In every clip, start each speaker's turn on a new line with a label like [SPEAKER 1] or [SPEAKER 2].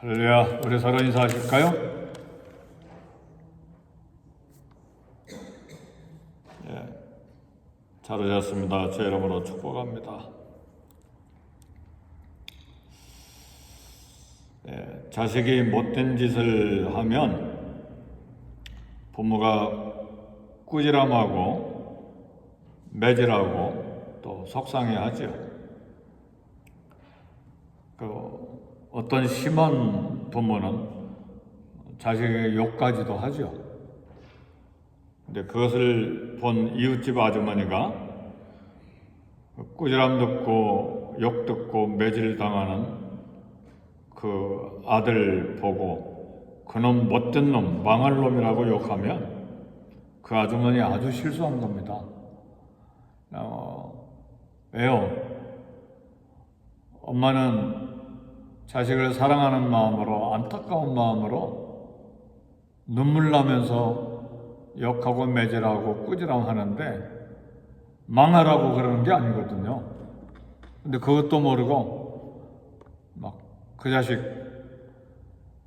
[SPEAKER 1] 할렐루야. 우리 서로 인사하실까요? 잘 오셨습니다. 제 이름으로 축복합니다. 자식이 못된 짓을 하면 부모가 꾸지람하고 매질하고 또 속상해하죠. 어떤 심한 부모는 자식에게 욕까지도 하죠. 근데 그것을 본 이웃집 아주머니가 꾸지람 듣고 욕 듣고 매질 당하는 그 아들 보고 그놈 못된 놈, 망할 놈이라고 욕하면 그 아주머니 아주 실수한 겁니다. 왜요? 엄마는 자식을 사랑하는 마음으로, 안타까운 마음으로 눈물 나면서 욕하고 매질하고 꾸지람하는데 망하라고 그러는 게 아니거든요. 근데 그것도 모르고 막 그 자식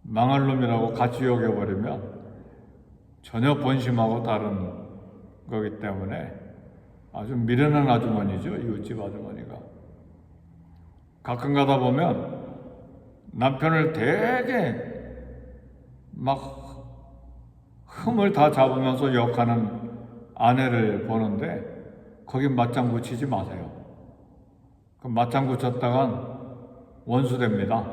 [SPEAKER 1] 망할 놈이라고 같이 욕해버리면 전혀 본심하고 다른 거기 때문에 아주 미련한 아주머니죠, 이웃집 아주머니가. 가끔 가다 보면 남편을 되게 막 흠을 다 잡으면서 욕하는 아내를 보는데 거기 맞장구 치지 마세요. 그 맞장구 쳤다간 원수 됩니다.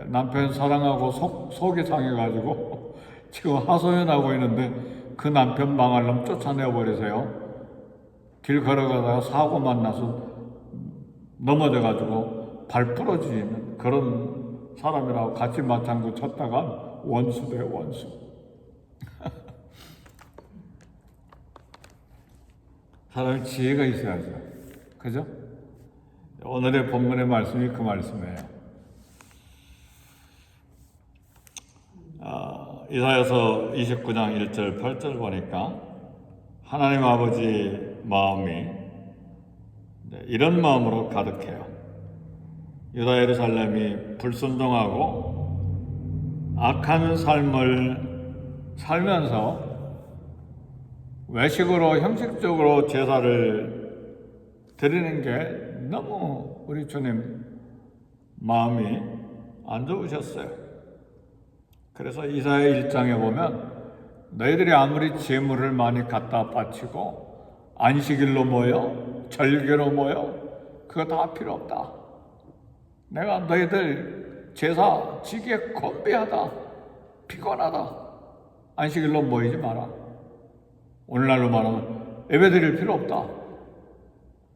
[SPEAKER 1] 남편 사랑하고 속이 상해가지고 지금 하소연하고 있는데 그 남편 망할 놈 쫓아내버리세요. 길 걸어가다가 사고 만나서 넘어져가지고 발 부러지는 그런 사람이라고 같이 맞장구 쳤다가 원수 돼, 원수. 사람이 지혜가 있어야죠. 그죠? 오늘의 본문의 말씀이 그 말씀이에요. 이사야서 29장 1절 8절 보니까 하나님 아버지 마음이 이런 마음으로 가득해요. 유다 예루살렘이 불순종하고 악한 삶을 살면서 외식으로 형식적으로 제사를 드리는 게 너무 우리 주님 마음이 안 좋으셨어요. 그래서 이사야 1장에 보면 너희들이 아무리 재물을 많이 갖다 바치고 안식일로 모여 절개로 모여 그거 다 필요 없다. 내가 너희들 제사 지기에 건배하다, 피곤하다. 안식일로 모이지 마라. 오늘날로 말하면 예배 드릴 필요 없다.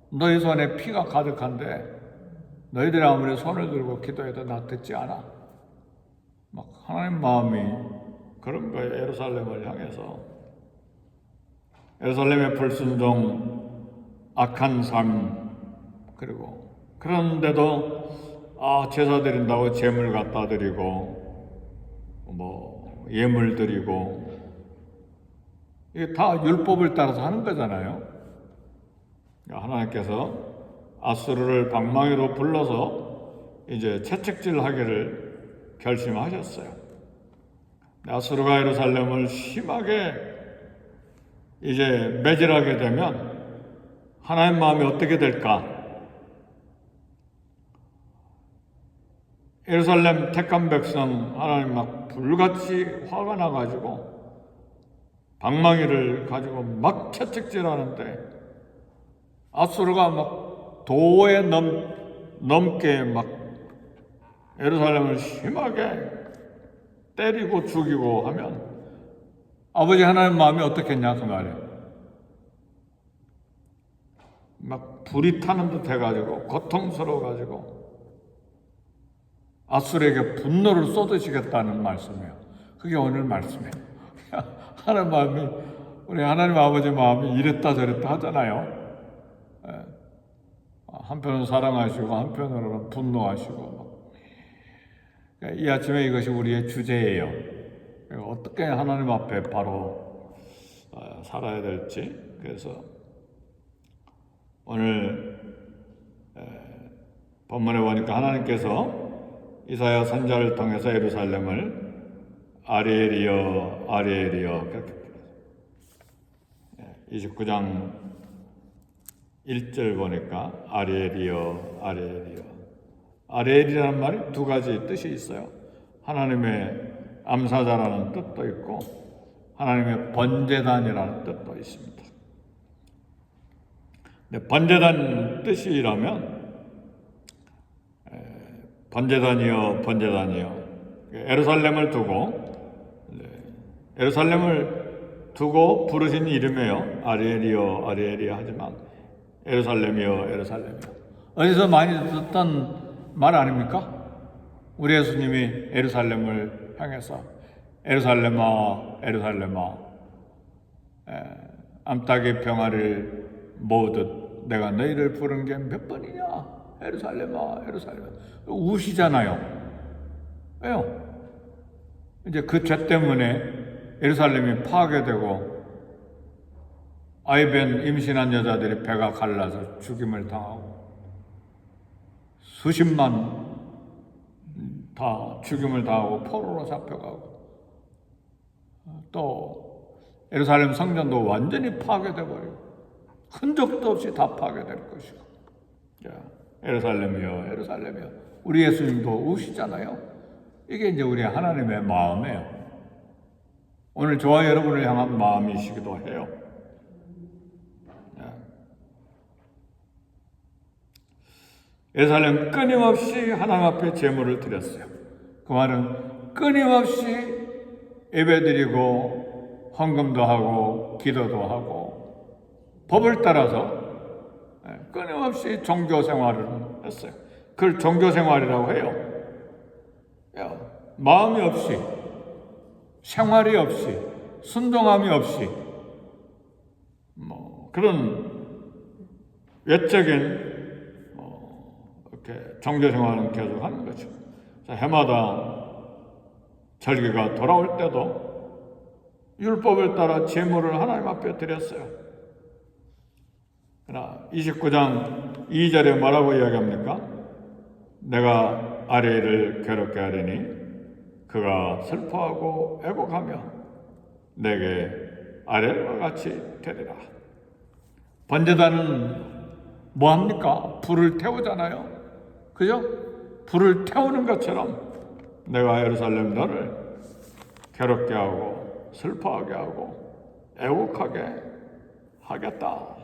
[SPEAKER 1] 너희 손에 피가 가득한데 너희들이 아무리 손을 들고 기도해도 나 듣지 않아. 막 하나님 마음이 그런 거예요. 예루살렘을 향해서. 예루살렘의 불순종, 악한 삶, 그리고 그런데도 제사 드린다고 재물 갖다 드리고 예물 드리고 이게 다 율법을 따라서 하는 거잖아요. 하나님께서 아수르를 방망이로 불러서 이제 채찍질하기를 결심하셨어요. 아수르가 예루살렘을 심하게 이제 매질하게 되면 하나님 마음이 어떻게 될까? 예루살렘 택한 백성 하나님 막 불같이 화가 나가지고 방망이를 가지고 막 채찍질하는데 아수르가 막 도에 넘게 막 예루살렘을 심하게 때리고 죽이고 하면 아버지 하나님 마음이 어떻겠냐 그 말이에요. 막 불이 타는 듯 해가지고 고통스러워가지고 아수르에게 분노를 쏟으시겠다는 말씀이에요. 그게 오늘 말씀이에요. 하나님 마음이, 우리 하나님 아버지 마음이 이랬다 저랬다 하잖아요. 한편은 사랑하시고 한편으로는 분노하시고. 이 아침에 이것이 우리의 주제예요. 어떻게 하나님 앞에 바로 살아야 될지. 그래서 오늘 본문에 보니까 하나님께서 이사야 선지자를 통해서 예루살렘을 아리엘이여 아리엘이여 그렇게 불러요. 29장 1절 보니까 아리엘이여 아리엘이여. 아리엘이라는 말이 두 가지 뜻이 있어요. 하나님의 암사자라는 뜻도 있고 하나님의 번제단이라는 뜻도 있습니다. 번제단 뜻이라면 번제단이여 번제단이여 예루살렘을 두고 부르신 이름이에요. 아리엘이여 아리엘이여 하지만 예루살렘이여 예루살렘이여 어디서 많이 듣던 말 아닙니까? 우리 예수님이 예루살렘을 향해서 예루살렘아 예루살렘아 암탉이 병아리를 모으듯 내가 너희를 부른 게 몇 번이냐? 예루살렘아 예루살렘아 우시잖아요. 왜요? 이제 그 죄 때문에 예루살렘이 파괴되고 아이벤 임신한 여자들이 배가 갈라서 죽임을 당하고 수십만 다 죽임을 당하고 포로로 잡혀가고 또 예루살렘 성전도 완전히 파괴돼 버리고 흔적도 없이 다 파괴될 것이고 예루살렘이여 예루살렘이여 우리 예수님도 우시잖아요. 이게 이제 우리 하나님의 마음이에요. 오늘 저와 여러분을 향한 마음이시기도 해요. 예루살렘 끊임없이 하나님 앞에 제물을 드렸어요. 그 말은 끊임없이 예배드리고 헌금도 하고 기도도 하고 법을 따라서 끊임없이 종교 생활을 했어요. 그걸 종교 생활이라고 해요. 마음이 없이 생활이 없이 순종함이 없이 그런 외적인 이렇게 종교 생활은 계속 하는 거죠. 해마다 절기가 돌아올 때도 율법을 따라 제물을 하나님 앞에 드렸어요. 그러나 29장 2절에 뭐라고 이야기합니까? 내가 아리엘을 괴롭게 하리니 그가 슬퍼하고 애곡하며 내게 아리엘과 같이 되리라. 번제단은 뭐합니까? 불을 태우잖아요. 그죠? 불을 태우는 것처럼 내가 예루살렘 너를 괴롭게 하고 슬퍼하게 하고 애곡하게 하겠다.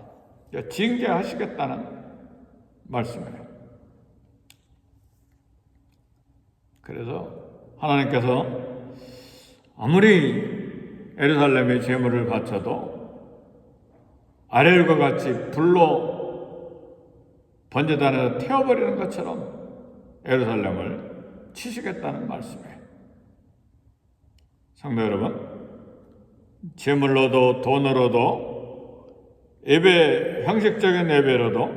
[SPEAKER 1] 징계하시겠다는 말씀이에요. 그래서 하나님께서 아무리 예루살렘의 제물을 바쳐도 아렐과 같이 불로 번제단에서 태워버리는 것처럼 예루살렘을 치시겠다는 말씀이에요. 성도 여러분, 제물로도 돈으로도 예배, 형식적인 예배로도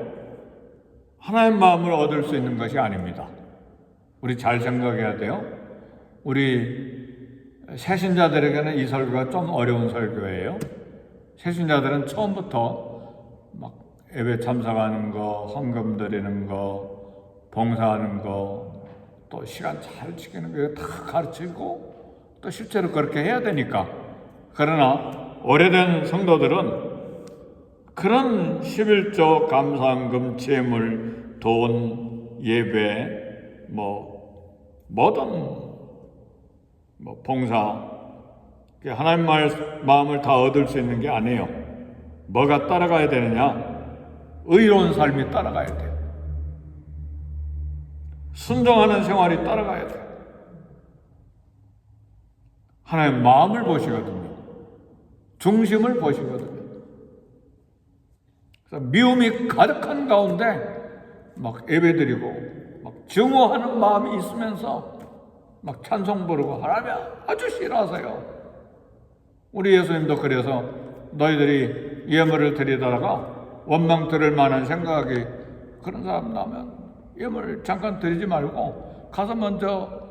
[SPEAKER 1] 하나님 마음을 얻을 수 있는 것이 아닙니다. 우리 잘 생각해야 돼요. 우리 새신자들에게는 이 설교가 좀 어려운 설교예요. 새신자들은 처음부터 막 예배 참석하는 거, 헌금 드리는 거, 봉사하는 거, 또 시간 잘 지키는 거 다 가르치고 또 실제로 그렇게 해야 되니까. 그러나 오래된 성도들은 그런 11조 감사헌금, 제물, 돈, 예배, 뭐든 봉사, 하나님 마음을 다 얻을 수 있는 게 아니에요. 뭐가 따라가야 되느냐? 의로운 삶이 따라가야 돼요. 순종하는 생활이 따라가야 돼요. 하나님 마음을 보시거든요. 중심을 보시거든요. 그래서 미움이 가득한 가운데 막 예배드리고 막 증오하는 마음이 있으면서 막 찬송 부르고 하나님 아주 싫어하세요. 우리 예수님도 그래서 너희들이 예물을 드리다가 원망 들을 만한 생각이 그런 사람 나면 예물을 잠깐 드리지 말고 가서 먼저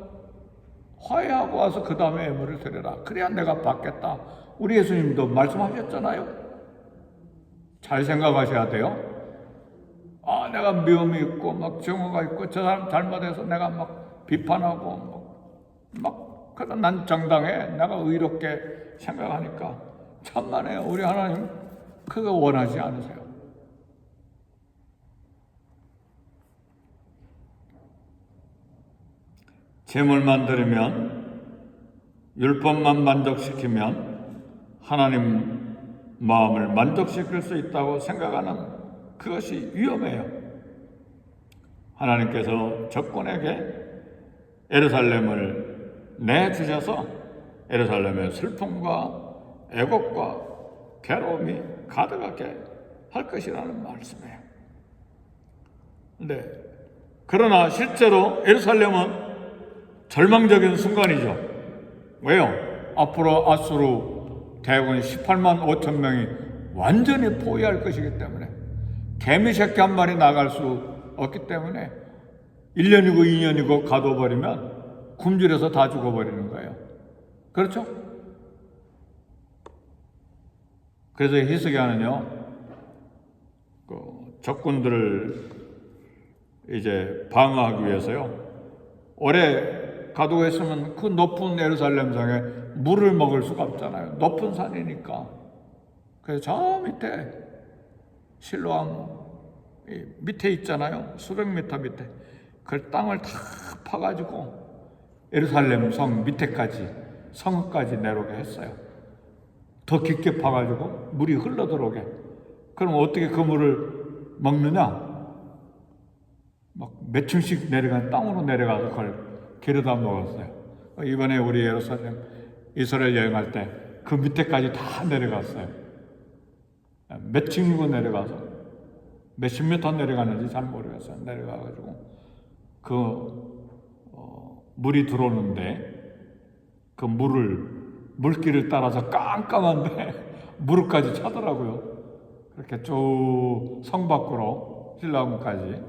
[SPEAKER 1] 화해하고 와서 그 다음에 예물을 드려라. 그래야 내가 받겠다. 우리 예수님도 말씀하셨잖아요. 잘 생각하셔야 돼요. 내가 미움이 있고 막 증오가 있고 저 사람 잘못해서 내가 막 비판하고 그래서 난 정당해, 내가 의롭게 생각하니까 천만에 우리 하나님 그거 원하지 않으세요. 제물만 드리면, 율법만 만족시키면 하나님 마음을 만족시킬 수 있다고 생각하는 그것이 위험해요. 하나님께서 적군에게 예루살렘을 내주셔서 예루살렘의 슬픔과 애곡과 괴로움이 가득하게 할 것이라는 말씀이에요. 그러나 실제로 예루살렘은 절망적인 순간이죠. 왜요? 앞으로 아수르 대군 18만 5천 명이 완전히 포위할 것이기 때문에, 개미 새끼 한 마리 나갈 수 없기 때문에 1년이고 2년이고 가둬버리면 굶주려서 다 죽어버리는 거예요. 그렇죠? 그래서 히스기야는요, 적군들을 이제 방어하기 위해서요, 오래 가두고 있으면 그 높은 예루살렘 성에 물을 먹을 수가 없잖아요. 높은 산이니까. 그래서 저 밑에 실로암 밑에 있잖아요. 수백 미터 밑에. 그 땅을 다 파가지고 예루살렘 성 밑에까지, 성까지 내려오게 했어요. 더 깊게 파가지고 물이 흘러들어오게. 그럼 어떻게 그 물을 먹느냐? 몇 층씩 내려간 땅으로 내려가서 그걸 기르다 먹었어요. 이번에 우리 예루살렘 이스라엘 여행할 때 그 밑에까지 다 내려갔어요. 몇 층이고 내려가서 몇십 미터 내려가는지 잘 모르겠어요. 내려가가지고 물이 들어오는데 그 물길을 따라서 깜깜한데 무릎까지 차더라고요. 그렇게 쭉 성 밖으로 실로암까지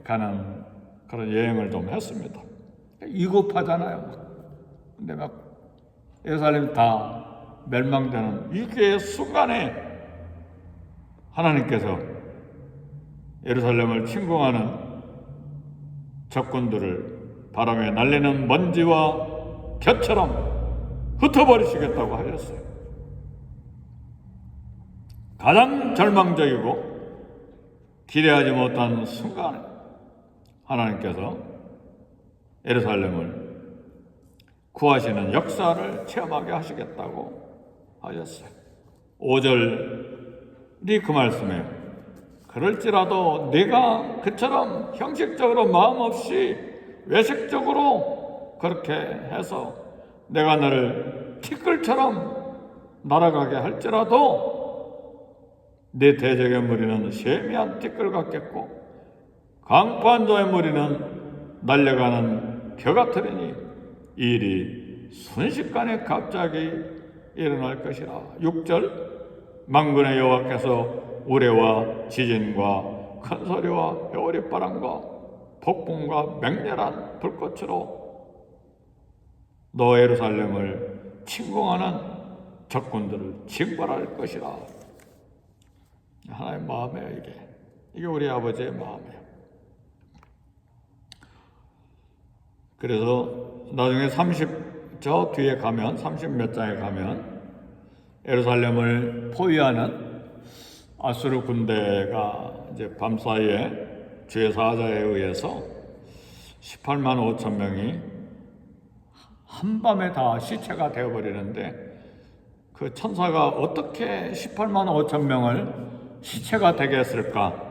[SPEAKER 1] 가는 그런 여행을 좀 했습니다. 위급하잖아요. 근데 예루살렘 다 멸망되는 이게 순간에 하나님께서 예루살렘을 침공하는 적군들을 바람에 날리는 먼지와 겨처럼 흩어버리시겠다고 하셨어요. 가장 절망적이고 기대하지 못한 순간에 하나님께서 예루살렘을 구하시는 역사를 체험하게 하시겠다고 하셨어요. 5절이 그 말씀이에요. 그럴지라도 네가 그처럼 형식적으로 마음 없이 외식적으로 그렇게 해서 내가 너를 티끌처럼 날아가게 할지라도 네 대적의 무리는 세미한 티끌 같겠고 강포한 자의 무리는 날려가는 벼 같으리니 이 일이 순식간에 갑자기 일어날 것이라. 6절 만군의 여호와께서 우레와 지진과 큰 소리와 회오리바람과 폭풍과 맹렬한 불꽃으로 너 예루살렘을 침공하는 적군들을 징벌할 것이라. 하나님의 마음이에요. 이게 우리 아버지의 마음이에요. 그래서 나중에 저 뒤에 가면 30몇 장에 가면 예루살렘을 포위하는 아수르 군대가 이제 밤사이에 주의 사자에 의해서 18만 5천 명이 한밤에 다 시체가 되어버리는데 그 천사가 어떻게 18만 5천 명을 시체가 되게 했을까?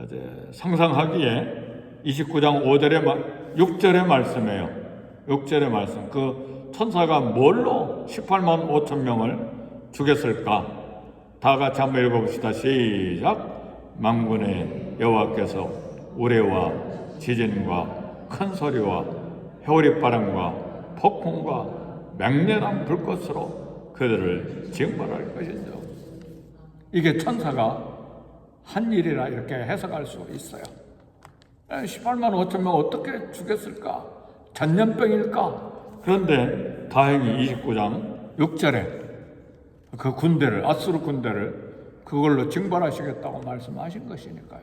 [SPEAKER 1] 이제 상상하기에 29장 6절의 말씀이에요. 6절의 말씀. 그 천사가 뭘로 18만 5천 명을 죽였을까? 다 같이 한번 읽어봅시다. 시작. 만군의 여호와께서 우레와 지진과 큰 소리와 회오리바람과 폭풍과 맹렬한 불꽃으로 그들을 징벌할 것이죠. 이게 천사가 한 일이라 이렇게 해석할 수 있어요. 18만 5천 명 어떻게 죽였을까? 전염병일까? 그런데 다행히 29장 6절에 그 군대를, 아수르 군대를 그걸로 징벌하시겠다고 말씀하신 것이니까요.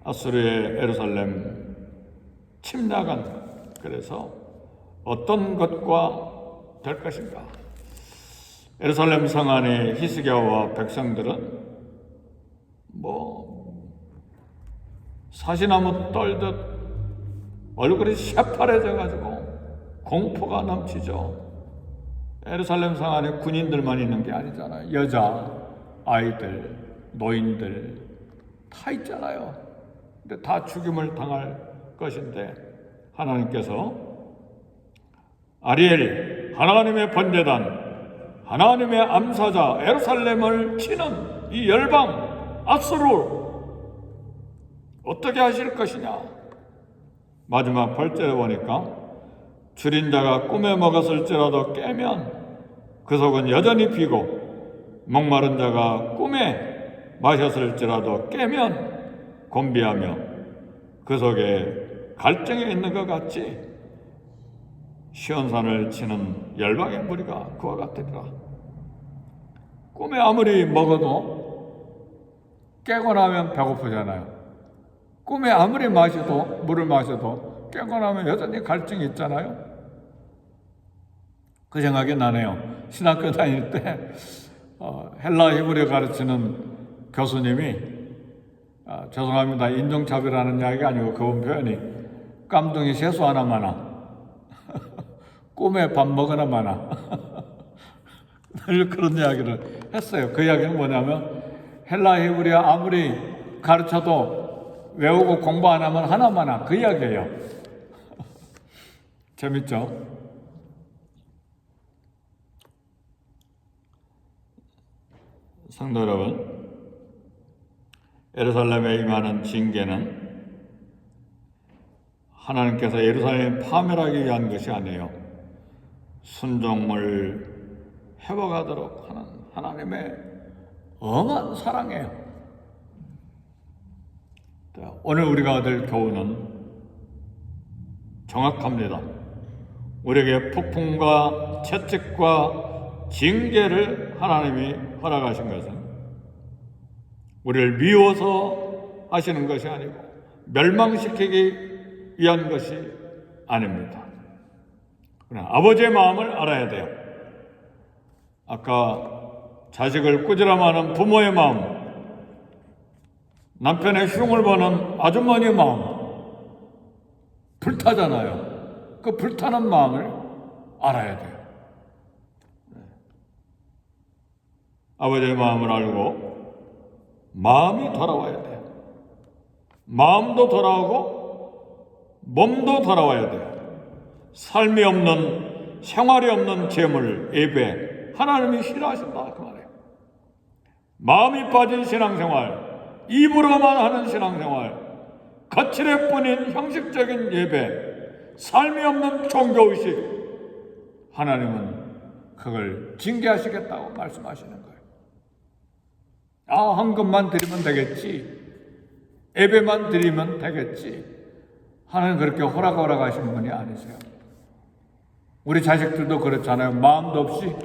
[SPEAKER 1] 아수르의 예루살렘 침략은 그래서 어떤 것과 될 것인가? 예루살렘 성 안에 히스기야와 백성들은 사시나무 떨듯 얼굴이 새파래져 가지고 공포가 넘치죠. 예루살렘 성 안에 군인들만 있는 게 아니잖아요. 여자, 아이들, 노인들 다 있잖아요. 근데 다 죽임을 당할 것인데 하나님께서 아리엘, 하나님의 번제단, 하나님의 암사자 예루살렘을 치는 이 열방 아수르 어떻게 하실 것이냐? 마지막 8절에 보니까 줄인 자가 꿈에 먹었을지라도 깨면 그 속은 여전히 비고 목마른 자가 꿈에 마셨을지라도 깨면 곤비하며 그 속에 갈증이 있는 것 같이 시온산을 치는 열방의 무리가 그와 같으리라. 꿈에 아무리 먹어도 깨고 나면 배고프잖아요. 꿈에 아무리 물을 마셔도 깨고 나면 여전히 갈증이 있잖아요. 그 생각이 나네요. 신학교 다닐 때 헬라 히브리어 가르치는 교수님이 죄송합니다. 인종차별하는 이야기가 아니고 그분 표현이 깜둥이 세수 하나 마나 꿈에 밥 먹으나 마나 늘 그런 이야기를 했어요. 그 이야기는 뭐냐면 헬라 히브리어 아무리 가르쳐도 외우고 공부 안 하면 하나마나 그 이야기예요. 재밌죠? 성도 여러분, 예루살렘에 임하는 징계는 하나님께서 예루살렘을 파멸하기 위한 것이 아니에요. 순종을 회복하도록 하는 하나님의 엄한 사랑이에요. 오늘 우리가 얻을 교훈은 정확합니다. 우리에게 폭풍과 채찍과 징계를 하나님이 허락하신 것은 우리를 미워서 하시는 것이 아니고 멸망시키기 위한 것이 아닙니다. 그러나 아버지의 마음을 알아야 돼요. 아까 자식을 꾸지람하는 부모의 마음, 남편의 흉을 보는 아주머니의 마음, 불타잖아요. 그 불타는 마음을 알아야 돼요. 아버지의 마음을 알고 마음이 돌아와야 돼요. 마음도 돌아오고 몸도 돌아와야 돼요. 삶이 없는, 생활이 없는 재물, 예배, 하나님이 싫어하신다 그 말이에요. 마음이 빠진 신앙생활, 입으로만 하는 신앙생활, 거칠애뿐인 형식적인 예배, 삶이 없는 종교의식, 하나님은 그걸 징계하시겠다고 말씀하시는 거예요. 헌금만 드리면 되겠지, 예배만 드리면 되겠지, 하나님 그렇게 호락호락하시는 분이 아니세요. 우리 자식들도 그렇잖아요. 마음도 없이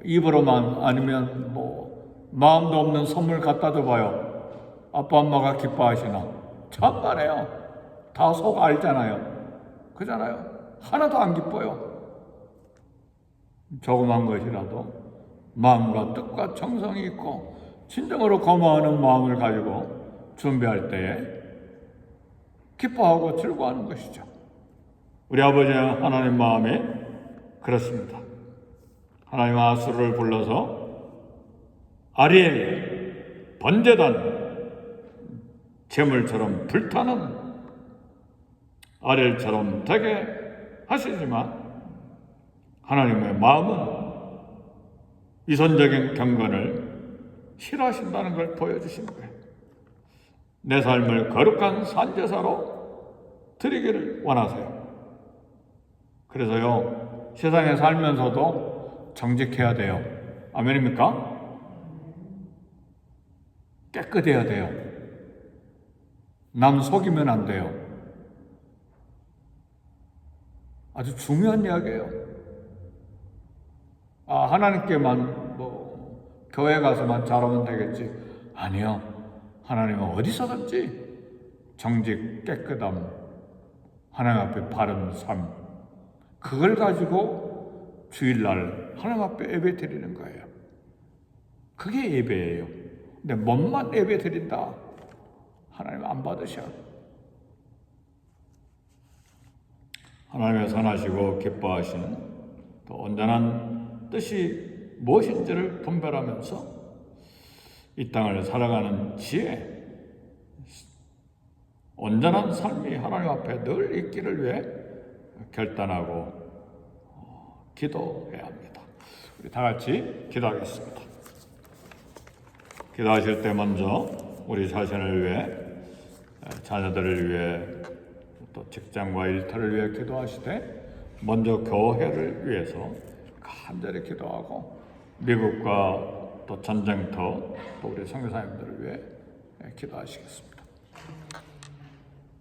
[SPEAKER 1] 입으로만, 아니면 마음도 없는 선물 갖다 줘봐요. 아빠 엄마가 기뻐하시나? 참말해요. 다 속 알잖아요. 그잖아요. 하나도 안 기뻐요. 조그만 것이라도 마음과 뜻과 정성이 있고 진정으로 고마워하는 마음을 가지고 준비할 때에 기뻐하고 즐거워하는 것이죠. 우리 아버지 하나님 마음이 그렇습니다. 하나님 아수르를 불러서 아리엘, 번제단, 재물처럼 불타는 아리엘처럼 되게 하시지만 하나님의 마음은 위선적인 경건을 싫어하신다는 걸 보여주신 거예요. 내 삶을 거룩한 산제사로 드리기를 원하세요. 그래서요, 세상에 살면서도 정직해야 돼요. 아멘입니까? 깨끗해야 돼요. 남 속이면 안 돼요. 아주 중요한 이야기예요. 하나님께만 교회 가서만 잘하면 되겠지. 아니요. 하나님은 어디서든지 정직, 깨끗함, 하나님 앞에 바른 삶, 그걸 가지고 주일날 하나님 앞에 예배 드리는 거예요. 그게 예배예요. 근데 몸만 예배 드린다, 하나님 안 받으셔. 하나님의 선하시고 기뻐하시는 또 온전한 뜻이 무엇인지를 분별하면서 이 땅을 살아가는 지혜, 온전한 삶이 하나님 앞에 늘 있기를 위해 결단하고 기도해야 합니다. 우리 다 같이 기도하겠습니다. 기도하실 때 먼저 우리 자신을 위해, 자녀들을 위해, 또 직장과 일터를 위해 기도하시되 먼저 교회를 위해서 간절히 기도하고 미국과 또 전쟁터 또 우리 선교사님들을 위해 기도하시겠습니다.